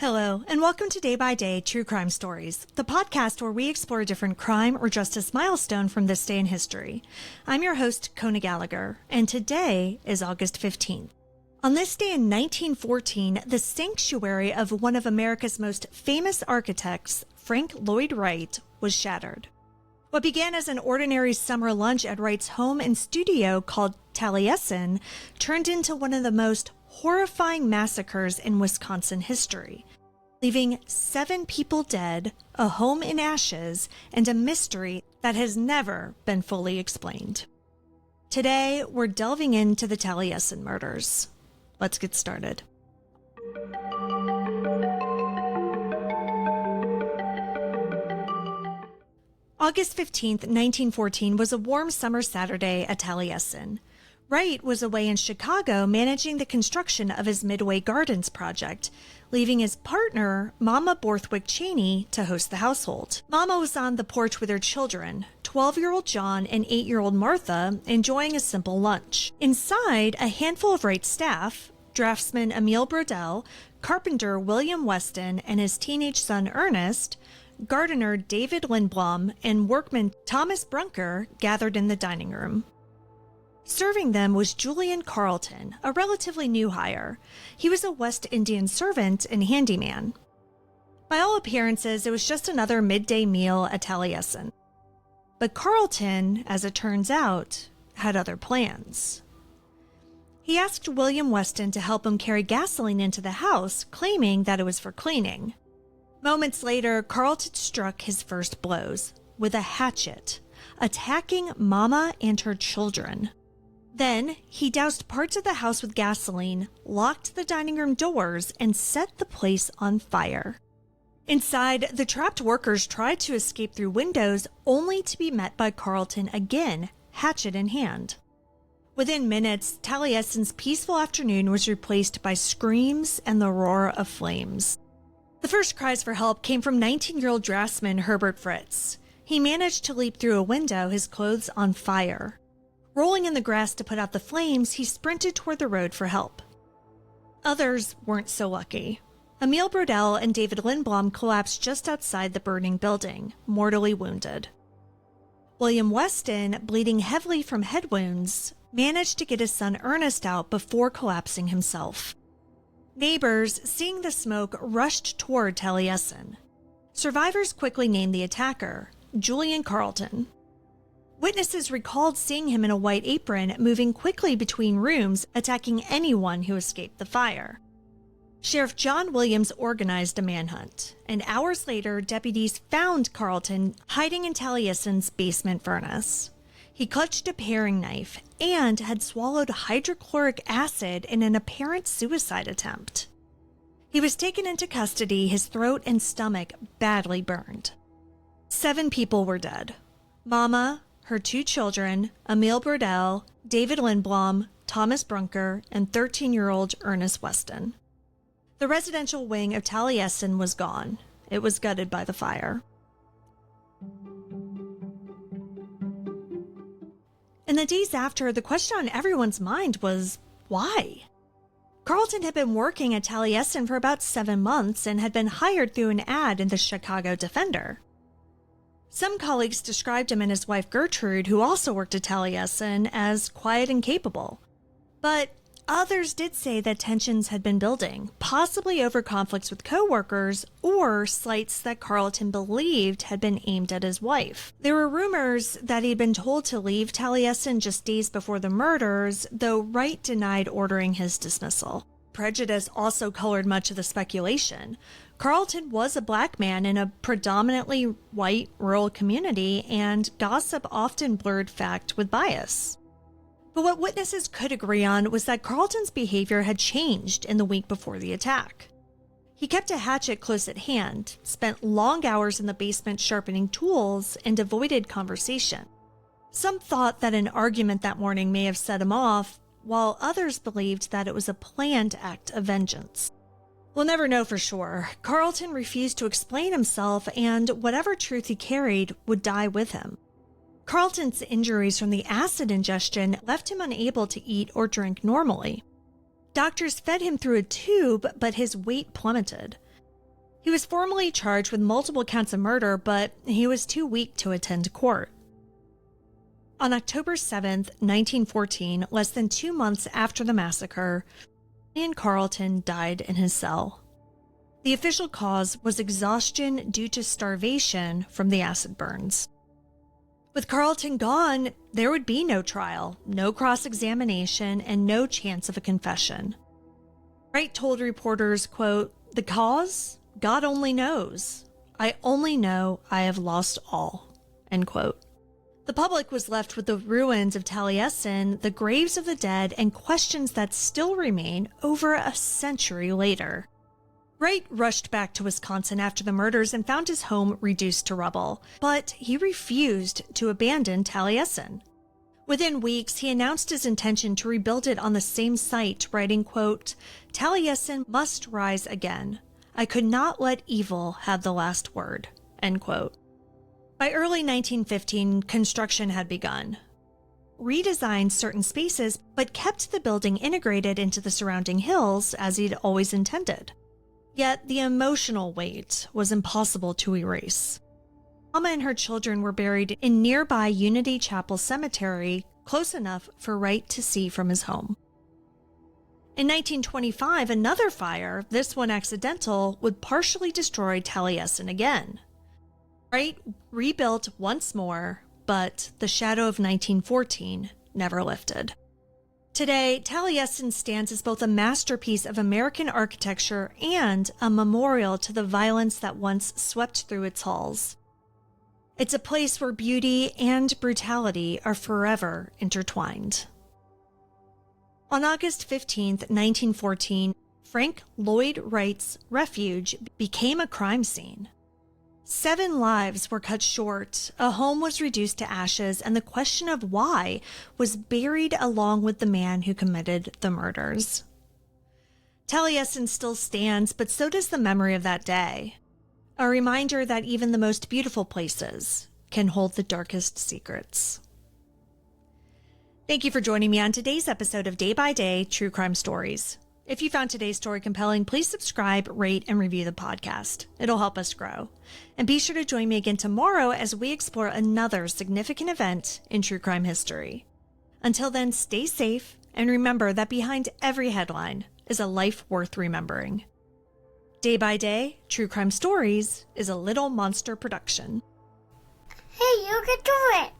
Hello, and welcome to Day by Day True Crime Stories, the podcast where we explore a different crime or justice milestone from this day in history. I'm your host, Kona Gallagher, and today is August 15th. On this day in 1914, the sanctuary of one of America's most famous architects, Frank Lloyd Wright, was shattered. What began as an ordinary summer lunch at Wright's home and studio called Taliesin turned into one of the most horrifying massacres in Wisconsin history, leaving 7 people dead, a home in ashes, and a mystery that has never been fully explained. Today, we're delving into the Taliesin murders. Let's get started. August 15th, 1914 was a warm summer Saturday at Taliesin. Wright was away in Chicago managing the construction of his Midway Gardens project, leaving his partner, Mama Borthwick Cheney, to host the household. Mama was on the porch with her children, 12-year-old John and 8-year-old Martha, enjoying a simple lunch. Inside, a handful of Wright's staff, draftsman Emil Brodell, carpenter William Weston and his teenage son Ernest, gardener David Lindblom, and workman Thomas Brunker gathered in the dining room. Serving them was Julian Carleton, a relatively new hire. He was a West Indian servant and handyman. By all appearances, it was just another midday meal at Taliesin. But Carleton, as it turns out, had other plans. He asked William Weston to help him carry gasoline into the house, claiming that it was for cleaning. Moments later, Carleton struck his first blows with a hatchet, attacking Mama and her children. Then, he doused parts of the house with gasoline, locked the dining room doors, and set the place on fire. Inside, the trapped workers tried to escape through windows, only to be met by Carleton again, hatchet in hand. Within minutes, Taliesin's peaceful afternoon was replaced by screams and the roar of flames. The first cries for help came from 19-year-old draftsman Herbert Fritz. He managed to leap through a window, his clothes on fire. Rolling in the grass to put out the flames, he sprinted toward the road for help. Others weren't so lucky. Emil Brodell and David Lindblom collapsed just outside the burning building, mortally wounded. William Weston, bleeding heavily from head wounds, managed to get his son Ernest out before collapsing himself. Neighbors, seeing the smoke, rushed toward Taliesin. Survivors quickly named the attacker, Julian Carleton. Witnesses recalled seeing him in a white apron moving quickly between rooms, attacking anyone who escaped the fire. Sheriff John Williams organized a manhunt, and hours later, deputies found Carleton hiding in Taliesin's basement furnace. He clutched a paring knife and had swallowed hydrochloric acid in an apparent suicide attempt. He was taken into custody, his throat and stomach badly burned. 7 people were dead. Mama, her 2 children, Emil Brodell, David Lindblom, Thomas Brunker, and 13-year-old Ernest Weston. The residential wing of Taliesin was gone. It was gutted by the fire. In the days after, the question on everyone's mind was, why? Carleton had been working at Taliesin for about 7 months and had been hired through an ad in the Chicago Defender. Some colleagues described him and his wife Gertrude, who also worked at Taliesin, as quiet and capable. But others did say that tensions had been building, possibly over conflicts with co-workers or slights that Carleton believed had been aimed at his wife. There were rumors that he'd been told to leave Taliesin just days before the murders, though Wright denied ordering his dismissal. Prejudice also colored much of the speculation. Carleton was a black man in a predominantly white rural community, and gossip often blurred fact with bias. But what witnesses could agree on was that Carleton's behavior had changed in the week before the attack. He kept a hatchet close at hand, spent long hours in the basement sharpening tools, and avoided conversation. Some thought that an argument that morning may have set him off, while others believed that it was a planned act of vengeance. We'll never know for sure. Carleton refused to explain himself, and whatever truth he carried would die with him. Carleton's injuries from the acid ingestion left him unable to eat or drink normally. Doctors fed him through a tube, but his weight plummeted. He was formally charged with multiple counts of murder, but he was too weak to attend court. On October 7, 1914, less than 2 months after the massacre, Ian Carlton died in his cell. The official cause was exhaustion due to starvation from the acid burns. With Carlton gone, there would be no trial, no cross-examination, and no chance of a confession. Wright told reporters, quote, "The cause? God only knows. I only know I have lost all," end quote. The public was left with the ruins of Taliesin, the graves of the dead, and questions that still remain over a century later. Wright rushed back to Wisconsin after the murders and found his home reduced to rubble, but he refused to abandon Taliesin. Within weeks, he announced his intention to rebuild it on the same site, writing, quote, "Taliesin must rise again. I could not let evil have the last word," end quote. By early 1915, construction had begun. Redesigned certain spaces, but kept the building integrated into the surrounding hills as he'd always intended. Yet the emotional weight was impossible to erase. Mama and her children were buried in nearby Unity Chapel Cemetery, close enough for Wright to see from his home. In 1925, another fire, this one accidental, would partially destroy Taliesin again. Wright rebuilt once more, but the shadow of 1914 never lifted. Today, Taliesin stands as both a masterpiece of American architecture and a memorial to the violence that once swept through its halls. It's a place where beauty and brutality are forever intertwined. On August 15, 1914, Frank Lloyd Wright's refuge became a crime scene. 7 lives were cut short, a home was reduced to ashes, and the question of why was buried along with the man who committed the murders. Taliesin still stands, but so does the memory of that day. A reminder that even the most beautiful places can hold the darkest secrets. Thank you for joining me on today's episode of Day by Day True Crime Stories. If you found today's story compelling, please subscribe, rate, and review the podcast. It'll help us grow. And be sure to join me again tomorrow as we explore another significant event in true crime history. Until then, stay safe and remember that behind every headline is a life worth remembering. Day by Day True Crime Stories is a Little Monster production. Hey, you can do it!